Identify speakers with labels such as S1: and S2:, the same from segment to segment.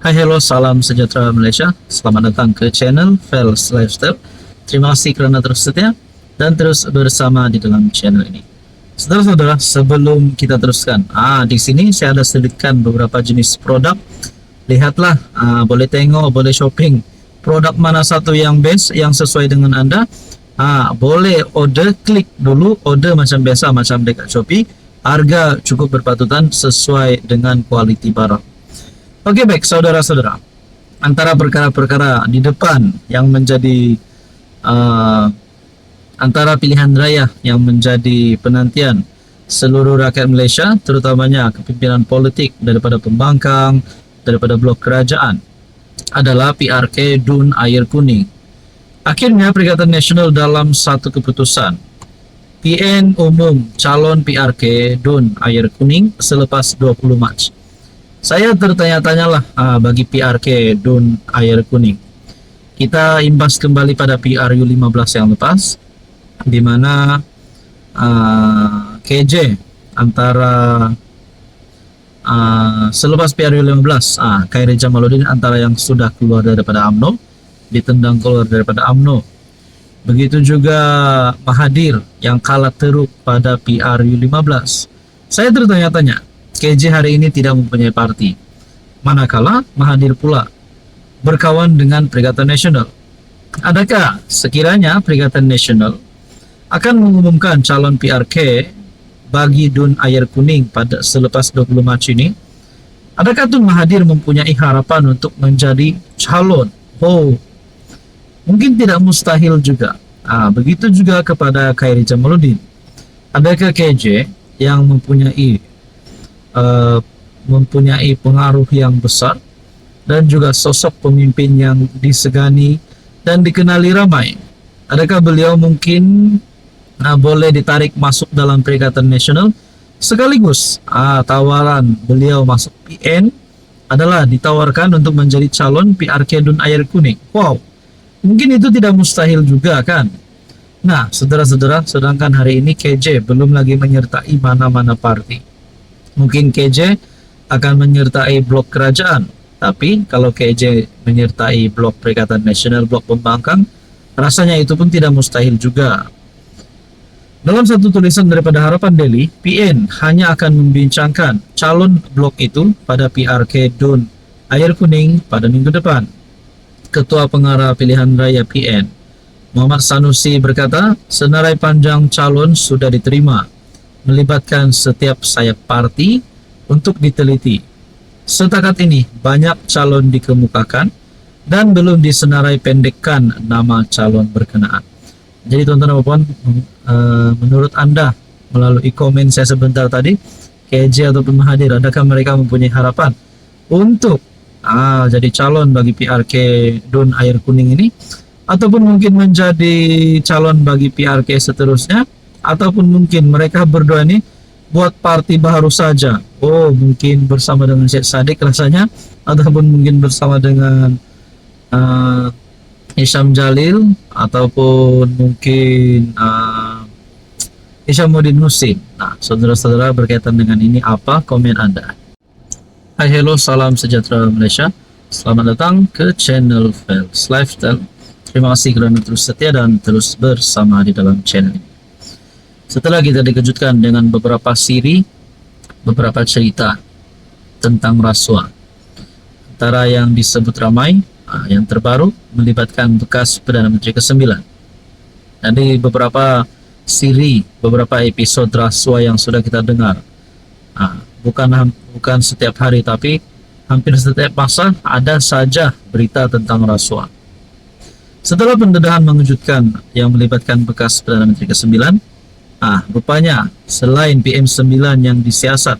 S1: Hai, hello, salam sejahtera Malaysia. Selamat datang ke channel Fels Lifestyle. Terima kasih kerana terus setia dan terus bersama di dalam channel ini. Saudara-saudara, sebelum kita teruskan, di sini saya ada selitkan beberapa jenis produk. Lihatlah, boleh tengok, boleh shopping. Produk mana satu yang best, yang sesuai dengan Anda. Boleh order, klik dulu, order macam biasa, macam dekat Shopee. Harga cukup berpatutan sesuai dengan kualiti barang. Oke, baik saudara-saudara, antara perkara-perkara di depan yang menjadi antara pilihan raya yang menjadi penantian seluruh rakyat Malaysia, terutamanya kepimpinan politik daripada pembangkang, daripada blok kerajaan, adalah PRK DUN Air Kuning. Akhirnya Perikatan Nasional dalam satu keputusan, PN umum calon PRK DUN Air Kuning selepas 20 Mac. Saya tertanya-tanyalah bagi PRK DUN Air Kuning. Kita imbas kembali pada PRU 15 yang lepas, di mana KJ antara selepas PRU 15, Khairi Jamaluddin antara yang sudah keluar daripada UMNO, ditendang keluar daripada UMNO. Begitu juga Mahathir yang kalah teruk pada PRU 15. Saya tertanya-tanya, KJ hari ini tidak mempunyai parti, manakala Mahathir pula berkawan dengan Perikatan Nasional. Adakah sekiranya Perikatan Nasional akan mengumumkan calon PRK bagi DUN Air Kuning pada selepas 20 Mac ini? Adakah Tun Mahathir mempunyai harapan untuk menjadi calon? Mungkin tidak mustahil juga. Begitu juga kepada Khairi Jamaluddin. Adakah KJ yang mempunyai pengaruh yang besar dan juga sosok pemimpin yang disegani dan dikenali ramai? Adakah beliau mungkin boleh ditarik masuk dalam Perikatan Nasional? Sekaligus tawaran beliau masuk PN adalah ditawarkan untuk menjadi calon PRK DUN Air Kuning. Mungkin itu tidak mustahil juga kan? Nah, saudara-saudara, sedangkan hari ini KJ belum lagi menyertai mana-mana parti. Mungkin KJ akan menyertai blok kerajaan, tapi kalau KJ menyertai blok Perikatan Nasional, blok pembangkang, rasanya itu pun tidak mustahil juga. Dalam satu tulisan daripada Harapan Daily, PN hanya akan membincangkan calon blok itu pada PRK DUN Air Kuning pada minggu depan. Ketua Pengarah Pilihan Raya PN, Muhammad Sanusi, berkata, senarai panjang calon sudah diterima, melibatkan setiap sayap parti untuk diteliti. Setakat ini banyak calon dikemukakan dan belum disenarai pendekkan nama calon berkenaan. Jadi tuan-tuan dan puan, menurut Anda melalui komen saya sebentar tadi, KJ ataupun Mahathir, adakah mereka mempunyai harapan untuk jadi calon bagi PRK DUN Air Kuning ini, ataupun mungkin menjadi calon bagi PRK seterusnya, ataupun mungkin mereka berdua ini buat parti baru saja? Mungkin bersama dengan Syed Saddiq rasanya, ataupun mungkin bersama dengan Hisham Jalil, ataupun mungkin Hishamuddin Husin. Nah, saudara-saudara, berkaitan dengan ini apa komen Anda? Hai, hello, salam sejahtera Malaysia. Selamat datang ke channel Fels Lifestyle. Terima kasih kerana terus setia dan terus bersama di dalam channel ini. Setelah kita dikejutkan dengan beberapa siri, beberapa cerita tentang rasuah, antara yang disebut ramai, yang terbaru melibatkan bekas Perdana Menteri ke-9. Jadi beberapa siri, beberapa episod rasuah yang sudah kita dengar, bukan setiap hari, tapi hampir setiap masa ada saja berita tentang rasuah. Setelah pendedahan mengejutkan yang melibatkan bekas Perdana Menteri ke-9, rupanya selain PM9 yang disiasat,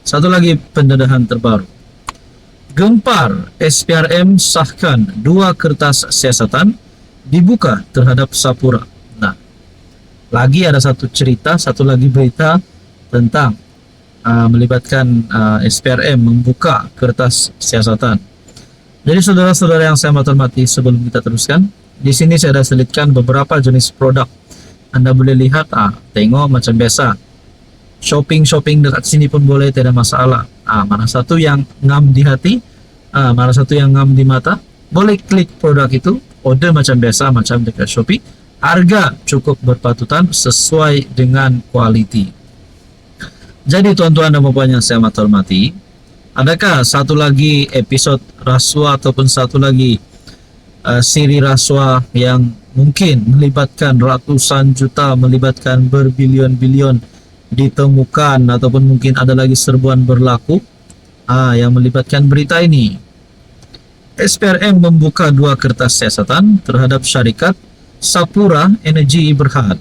S1: satu lagi pendedahan terbaru. Gempar, SPRM sahkan 2 kertas siasatan dibuka terhadap Sapura. Nah, lagi ada satu cerita, satu lagi berita tentang melibatkan SPRM membuka kertas siasatan. Jadi saudara-saudara yang saya hormati, sebelum kita teruskan, di sini saya ada selitkan beberapa jenis produk. Anda boleh lihat, tengok macam biasa. Shopping dekat sini pun boleh, tidak masalah. Mana satu yang ngam di hati, Mana satu yang ngam di mata, boleh klik produk itu, order macam biasa, macam dekat Shopee. Harga cukup berpatutan sesuai dengan kualiti. Jadi tuan-tuan dan puan yang saya amat hormati, adakah satu lagi episod rasuah ataupun satu lagi siri rasuah yang mungkin melibatkan ratusan juta, melibatkan berbilion-bilion ditemukan, ataupun mungkin ada lagi serbuan berlaku yang melibatkan berita ini? SPRM membuka 2 kertas siasatan terhadap syarikat Sapura Energy Berhad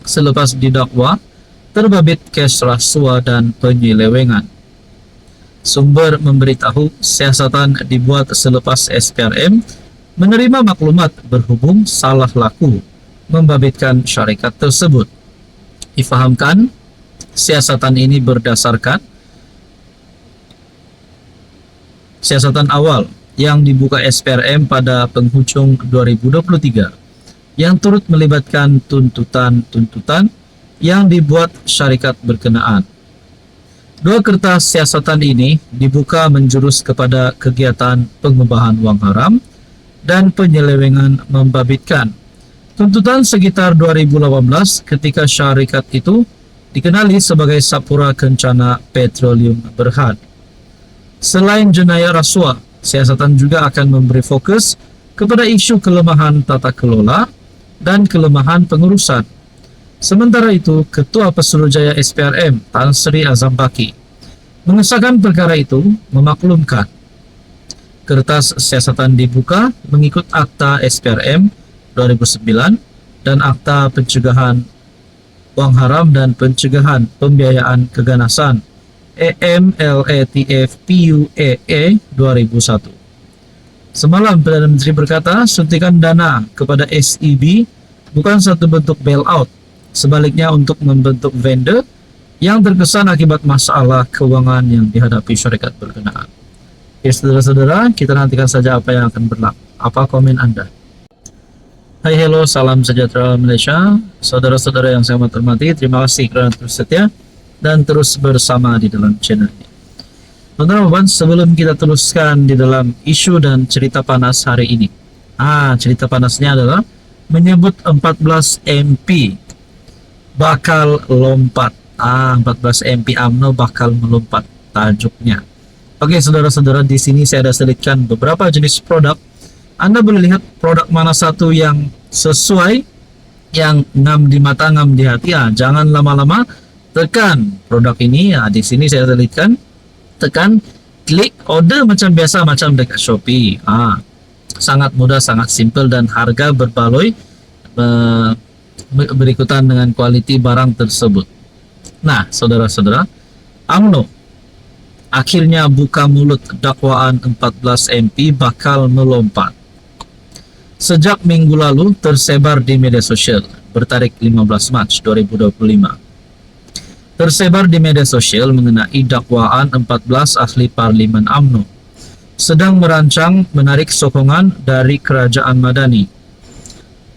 S1: selepas didakwa terbabit kes rasuah dan penyelewengan. Sumber memberitahu siasatan dibuat selepas SPRM menerima maklumat berhubung salah laku membabitkan syarikat tersebut. Difahamkan, siasatan ini berdasarkan siasatan awal yang dibuka SPRM pada penghujung 2023 yang turut melibatkan tuntutan-tuntutan yang dibuat syarikat berkenaan. 2 kertas siasatan ini dibuka menjurus kepada kegiatan pengubahan wang haram dan penyelewengan membabitkan. Tuntutan sekitar 2018 ketika syarikat itu dikenali sebagai Sapura Kencana Petroleum Berhad. Selain jenayah rasuah, siasatan juga akan memberi fokus kepada isu kelemahan tata kelola dan kelemahan pengurusan. Sementara itu, Ketua Pesuruhjaya SPRM Tan Sri Azam Baki mengesahkan perkara itu, memaklumkan kertas siasatan dibuka mengikut Akta SPRM 2009 dan Akta Pencegahan Wang Haram dan Pencegahan Pembiayaan Keganasan EMLATF PUAA 2001. Semalam Perdana Menteri berkata suntikan dana kepada SEB bukan satu bentuk bailout, sebaliknya untuk membentuk vendor yang terkesan akibat masalah keuangan yang dihadapi syarikat berkenaan. Ya saudara-saudara, kita nantikan saja apa yang akan berlaku. Apa komen Anda? Hai, hello, salam sejahtera Malaysia. Saudara-saudara yang saya hormati, terima kasih kerana terus setia dan terus bersama di dalam channel ini. Teman-teman, sebelum kita teruskan di dalam isu dan cerita panas hari ini. Cerita panasnya adalah menyebut 14 MP bakal lompat. 14 MP UMNO bakal melompat tajuknya. Oke, saudara-saudara, di sini saya ada selitkan beberapa jenis produk. Anda boleh lihat produk mana satu yang sesuai, yang ngam di mata, ngam di hati. Jangan lama-lama tekan produk ini. Di sini saya selitkan. Tekan klik order macam biasa, macam dekat Shopee. Sangat mudah, sangat simple, dan harga berbaloi berikutan dengan kualiti barang tersebut. Nah, saudara-saudara, UMNO akhirnya buka mulut dakwaan 14 MP bakal melompat. Sejak minggu lalu tersebar di media sosial bertarik 15 Mac 2025. Tersebar di media sosial mengenai dakwaan 14 ahli parlimen UMNO sedang merancang menarik sokongan dari kerajaan Madani.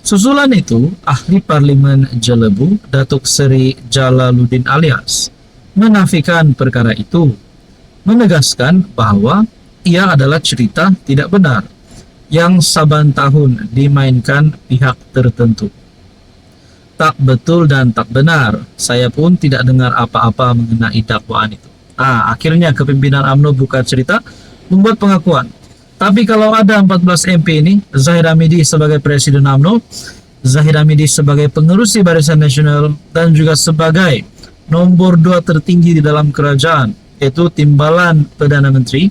S1: Susulan itu, ahli parlimen Jelebu, Datuk Seri Jalaluddin Alias, menafikan perkara itu, menegaskan bahwa ia adalah cerita tidak benar yang saban tahun dimainkan pihak tertentu. Tak betul dan tak benar. Saya pun tidak dengar apa-apa mengenai dakwaan itu. Akhirnya kepimpinan UMNO buka cerita, membuat pengakuan. Tapi kalau ada 14 MP ini, Zahid Hamidi sebagai Presiden UMNO, Zahid Hamidi sebagai pengerusi Barisan Nasional, dan juga sebagai nombor 2 tertinggi di dalam kerajaan, yaitu timbalan Perdana Menteri.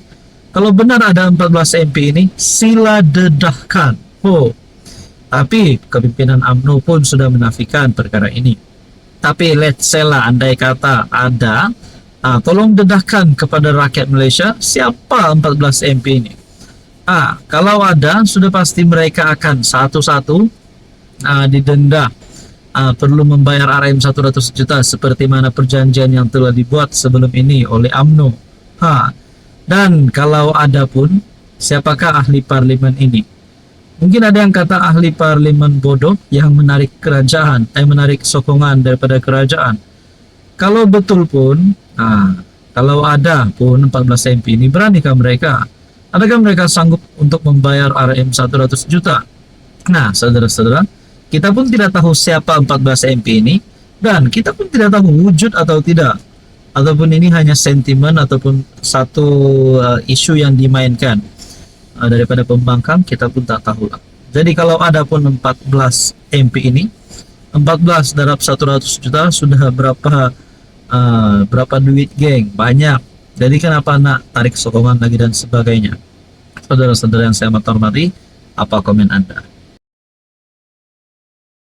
S1: Kalau benar ada 14 MP ini, sila dedahkan. Tapi kepimpinan UMNO pun sudah menafikan perkara ini. Tapi let's say lah, andai kata ada, tolong dedahkan kepada rakyat Malaysia siapa 14 MP ini. Kalau ada, sudah pasti mereka akan satu-satu didenda, perlu membayar RM 100 juta seperti mana perjanjian yang telah dibuat sebelum ini oleh UMNO. Dan kalau ada pun, siapakah ahli parlimen ini? Mungkin ada yang kata ahli parlimen bodoh yang menarik kerajaan, menarik sokongan daripada kerajaan. Kalau betul pun, kalau ada pun 14 MP ini, beranikah mereka Adakah mereka sanggup untuk membayar RM 100 juta? Nah, saudara-saudara, kita pun tidak tahu siapa 14 MP ini, dan kita pun tidak tahu wujud atau tidak, ataupun ini hanya sentimen ataupun satu isu yang dimainkan daripada pembangkang, kita pun tak tahu lah. Jadi kalau ada pun 14 MP ini, 14 darab 100 juta sudah berapa duit, geng? Banyak. Jadi kenapa nak tarik sokongan lagi dan sebagainya? Saudara-saudara yang saya hormati, apa komen Anda?